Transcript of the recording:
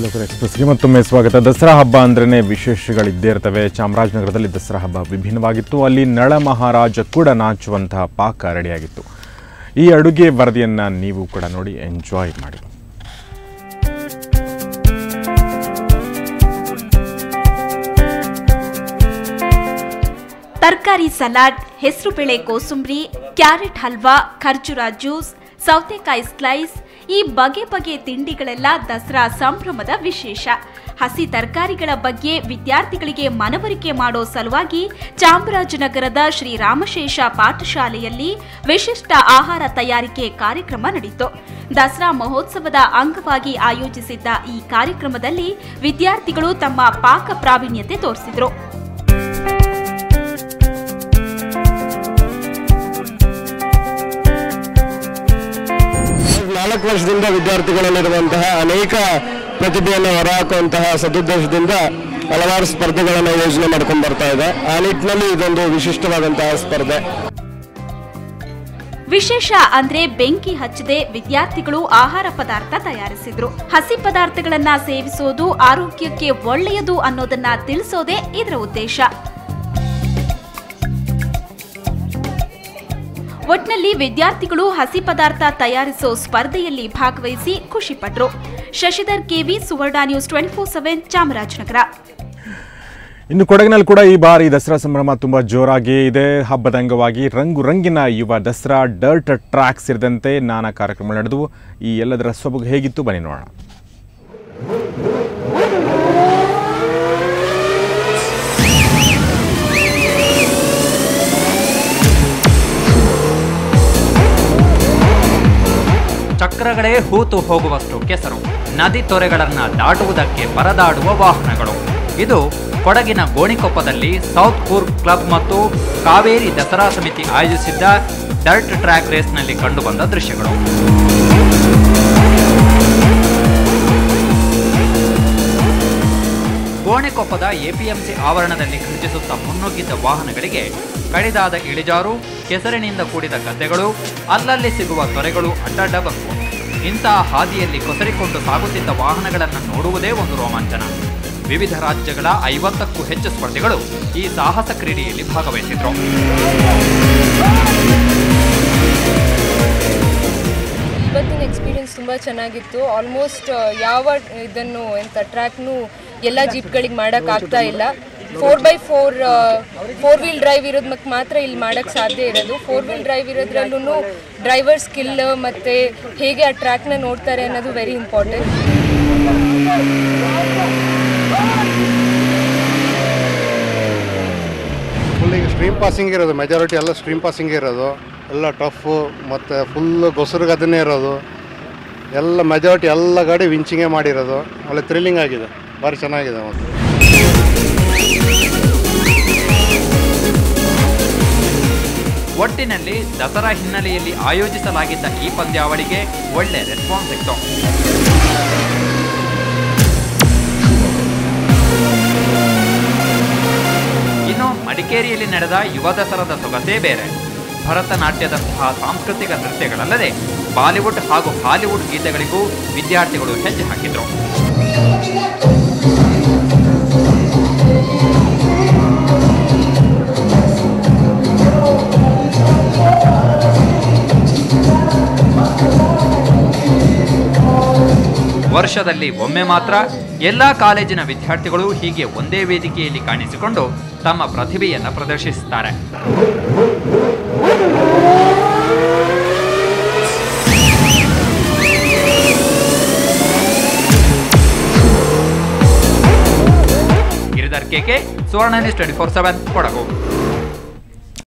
Local ಎಕ್ಸ್‌ಪ್ರೆಸ್‌ಗೆ ಮತ್ತೊಮ್ಮೆ ಸ್ವಾಗತ. ದಸರಾ ಹಬ್ಬ ಅಂದ್ರೇ ವಿಶೇಷಗಳಿದ್ದೇ ಇರ್ತವೆ. ಚಾಮರಾಜನಗರದಲ್ಲಿ ದಸರಾ ಹಬ್ಬ ವಿಭಿನ್ನವಾಗಿತ್ತು. ಅಲ್ಲಿ ನಳ ಮಹಾರಾಜ ಕೂಡ ನಾಚುವಂತಹ ಪಾಕ ರೆಡಿಯಾಗಿತ್ತು. ಈ ಅಡುಗೆ ವರದಿಯನ್ನು ನೀವು ಕೂಡ ನೋಡಿ ಎಂಜಾಯ್ ಮಾಡಿ. ತರಕಾರಿ ಸಲಾಡ್, ಹೆಸರುಬೇಳೆ ಕೋಸಂಬರಿ, ಕ್ಯಾರೆಟ್ ಹಲ್ವಾ, ಖರ್ಜೂರ ಜ್ಯೂಸ್, ಸೌತೆಕಾಯಿ ಸ್ಲೈಸ್, ಈ ಬಗೆ ಬಗೆ ತಿಂಡಿಗಳೆಲ್ಲ ದಸರಾ ಸಂಭ್ರಮದ ವಿಶೇಷ. ಹಸಿ ತರಕಾರಿಗಳ ಬಗ್ಗೆ ವಿದ್ಯಾರ್ಥಿಗಳಿಗೆ ಮನವರಿಕೆ ಮಾಡೋ ಸಲುವಾಗಿ ಚಾಮರಾಜನಗರದ ಶ್ರೀರಾಮಶೇಷ ಪಾಠಶಾಲೆಯಲ್ಲಿ ವಿಶಿಷ್ಟ ಆಹಾರ ತಯಾರಿಕೆ ಕಾರ್ಯಕ್ರಮ ನಡೆಯಿತು. ದಸರಾ ಮಹೋತ್ಸವದ ಅಂಗವಾಗಿ ಆಯೋಜಿಸಿದ್ದ ಈ ಕಾರ್ಯಕ್ರಮದಲ್ಲಿ ವಿದ್ಯಾರ್ಥಿಗಳು ತಮ್ಮ ಪಾಕ ಪ್ರಾವೀಣ್ಯತೆ ತೋರಿಸಿದರು. 4 ವರ್ಷದಿಂದ ವಿದ್ಯಾರ್ಥಿಗಳಲ್ಲಿರುವಂತಹ ಅನೇಕ ಪ್ರತಿಭೆಯನ್ನು ಹೊರಹಾಕುವಂತಹ ಸದುದ್ದೇಶದಿಂದ ಹಲವಾರು ಸ್ಪರ್ಧೆಗಳನ್ನು ಯೋಜನೆ ಮಾಡಿಕೊಂಡು ಬರ್ತಾ ಇದೆ. ಆ ನಿಟ್ಟಿನಲ್ಲಿ ಇದೊಂದು ವಿಶಿಷ್ಟವಾದಂತಹ ಸ್ಪರ್ಧೆ. ವಿಶೇಷ ಅಂದ್ರೆ ಬೆಂಕಿ ಹಚ್ಚದೆ ವಿದ್ಯಾರ್ಥಿಗಳು ಆಹಾರ ಪದಾರ್ಥ ತಯಾರಿಸಿದ್ರು. ಹಸಿ ಪದಾರ್ಥಗಳನ್ನ ಸೇವಿಸೋದು ಆರೋಗ್ಯಕ್ಕೆ ಒಳ್ಳೆಯದು ಅನ್ನೋದನ್ನ ತಿಳಿಸೋದೇ ಇದರ ಉದ್ದೇಶ. ಒಟ್ನಲ್ಲಿ ವಿದ್ಯಾರ್ಥಿಗಳು ಹಸಿ ಪದಾರ್ಥ ತಯಾರಿಸೋ ಸ್ಪರ್ಧೆಯಲ್ಲಿ ಭಾಗವಹಿಸಿ ಖುಷಿಪಟ್ಟರು. ಶಶಿಧರ್ ಕೆವಿ, ಸುವರ್ಣ ನ್ಯೂಸ್ 24/7, ಚಾಮರಾಜನಗರ. ಇನ್ನು ಕೊಡಗಿನಲ್ಲಿ ಕೂಡ ಈ ಬಾರಿ ದಸರಾ ಸಂಭ್ರಮ ತುಂಬಾ ಜೋರಾಗಿ ಇದೆ. ಹಬ್ಬದ ಅಂಗವಾಗಿ ರಂಗು ರಂಗಿನ ಯುವ ದಸರಾ, ಡರ್ಟ್ ಟ್ರ್ಯಾಕ್ ಸೇರಿದಂತೆ ನಾನಾ ಕಾರ್ಯಕ್ರಮಗಳು ನಡೆದವು. ಈ ಎಲ್ಲದರ ಸೊಬಗು ಹೇಗಿತ್ತು ಬನ್ನಿ ನೋಡೋಣ. ಚಕ್ರಗಳೇ ಹೂತು ಹೋಗುವಷ್ಟು ಕೆಸರು, ನದಿ ತೊರೆಗಳನ್ನು ದಾಟುವುದಕ್ಕೆ ಪರದಾಡುವ ವಾಹನಗಳು. ಇದು ಕೊಡಗಿನ ಗೋಣಿಕೊಪ್ಪದಲ್ಲಿ ಸೌತ್ ಕೂರ್ಗ್ ಕ್ಲಬ್ ಮತ್ತು ಕಾವೇರಿ ದಸರಾ ಸಮಿತಿ ಆಯೋಜಿಸಿದ್ದ ಡರ್ಟ್ ಟ್ರ್ಯಾಕ್ ರೇಸ್ನಲ್ಲಿ ಕಂಡುಬಂದ ದೃಶ್ಯಗಳು. ಗೋಣಿಕೊಪ್ಪದ ಎಪಿಎಂಸಿ ಆವರಣದಲ್ಲಿ ಘರ್ಜಿಸುತ್ತಾ ಮುನ್ನುಗ್ಗಿದ್ದ ವಾಹನಗಳಿಗೆ ಕಡಿದಾದ ಇಳಿಜಾರು, ಕೆಸರಿನಿಂದ ಕೂಡಿದ ಗದ್ದೆಗಳು, ಅಲ್ಲಲ್ಲಿ ಸಿಗುವ ತೊರೆಗಳು ಅಡ್ಡಡ್ಡ ಬಂತು. ಇಂತಹ ಹಾದಿಯಲ್ಲಿ ಕೊಸರಿಕೊಂಡು ಸಾಗುತ್ತಿದ್ದ ವಾಹನಗಳನ್ನು ನೋಡುವುದೇ ಒಂದು ರೋಮಾಂಚನ. ವಿವಿಧ ರಾಜ್ಯಗಳ 50ಕ್ಕೂ ಹೆಚ್ಚು ಸ್ಪರ್ಧಿಗಳು ಈ ಸಾಹಸ ಕ್ರೀಡೆಯಲ್ಲಿ ಭಾಗವಹಿಸಿದ್ರು. ಇವತ್ತಿನ ಎಕ್ಸ್ಪೀರಿಯನ್ಸ್ ತುಂಬ ಚೆನ್ನಾಗಿತ್ತು. ಆಲ್ಮೋಸ್ಟ್ ಯಾವ ಇದನ್ನು ಟ್ರ್ಯಾಕ್ನು ಎಲ್ಲ ಜೀಪ್ಗಳಿಗೆ ಮಾಡೋಕ್ಕಾಗ್ತಾ ಇಲ್ಲ. 4x4 4 ವೀಲ್ ಡ್ರೈವ್ ಇರೋದು ಮಾತ್ರ ಇಲ್ಲಿ ಮಾಡೋಕ್ಕೆ ಸಾಧ್ಯ ಇರೋದು. 4 ವೀಲ್ ಡ್ರೈವ್ ಇರೋದ್ರಲ್ಲೂ ಡ್ರೈವರ್ ಸ್ಕಿಲ್ ಮತ್ತು ಹೇಗೆ ಆ ಟ್ರ್ಯಾಕ್ನ ನೋಡ್ತಾರೆ ಅನ್ನೋದು ವೆರಿ ಇಂಪಾರ್ಟೆಂಟ್. ಫುಲ್ ಈಗ ಸ್ಟ್ರೀಮ್ ಪಾಸಿಂಗ್ ಇರೋದು, ಮೆಜಾರಿಟಿ ಎಲ್ಲ ಸ್ಟ್ರೀಮ್ ಪಾಸಿಂಗ್ ಇರೋದು, ಎಲ್ಲ ಟಫು ಮತ್ತು ಫುಲ್ ಗೊಸರು ಗದನೇ ಇರೋದು, ಎಲ್ಲ ಮೆಜಾರಿಟಿ ಎಲ್ಲ ಗಾಡಿ ವಿಂಚಿಂಗೇ ಮಾಡಿರೋದು. ಒಳ್ಳೆ ಥ್ರಿಲ್ಲಿಂಗ್ ಆಗಿದೆ, ಭಾರಿ ಚೆನ್ನಾಗಿದೆ. ಮತ್ತು ಒಟ್ಟಿನಲ್ಲಿ ದಸರಾ ಹಿನ್ನೆಲೆಯಲ್ಲಿ ಆಯೋಜಿಸಲಾಗಿದ್ದ ಈ ಪಂದ್ಯಾವಳಿಗೆ ಒಳ್ಳೆ ರೆಸ್ಪಾನ್ಸ್ ಸಿಕ್ತು. ಇನ್ನು ಮಡಿಕೇರಿಯಲ್ಲಿ ನಡೆದ ಯುವ ದಸರಾದ ಸೊಗಸೇ ಬೇರೆ. ಭರತನಾಟ್ಯದಂತಹ ಸಾಂಸ್ಕೃತಿಕ ನೃತ್ಯಗಳಲ್ಲದೆ ಬಾಲಿವುಡ್ ಹಾಗೂ ಹಾಲಿವುಡ್ ಗೀತೆಗಳಿಗೂ ವಿದ್ಯಾರ್ಥಿಗಳು ಹೆಜ್ಜೆ ಹಾಕಿದ್ರು. ವರ್ಷದಲ್ಲಿ ಒಮ್ಮೆ ಮಾತ್ರ ಎಲ್ಲ ಕಾಲೇಜಿನ ವಿದ್ಯಾರ್ಥಿಗಳು ಹೀಗೆ ಒಂದೇ ವೇದಿಕೆಯಲ್ಲಿ ಕಾಣಿಸಿಕೊಂಡು ತಮ್ಮ ಪ್ರತಿಭೆಯನ್ನು ಪ್ರದರ್ಶಿಸುತ್ತಾರೆ. ಗಿರಿಧರ್ ಕೆಕೆ, ಸುವರ್ಣ ನ್ಯೂಸ್ 24/7, ಕೊಡಗು.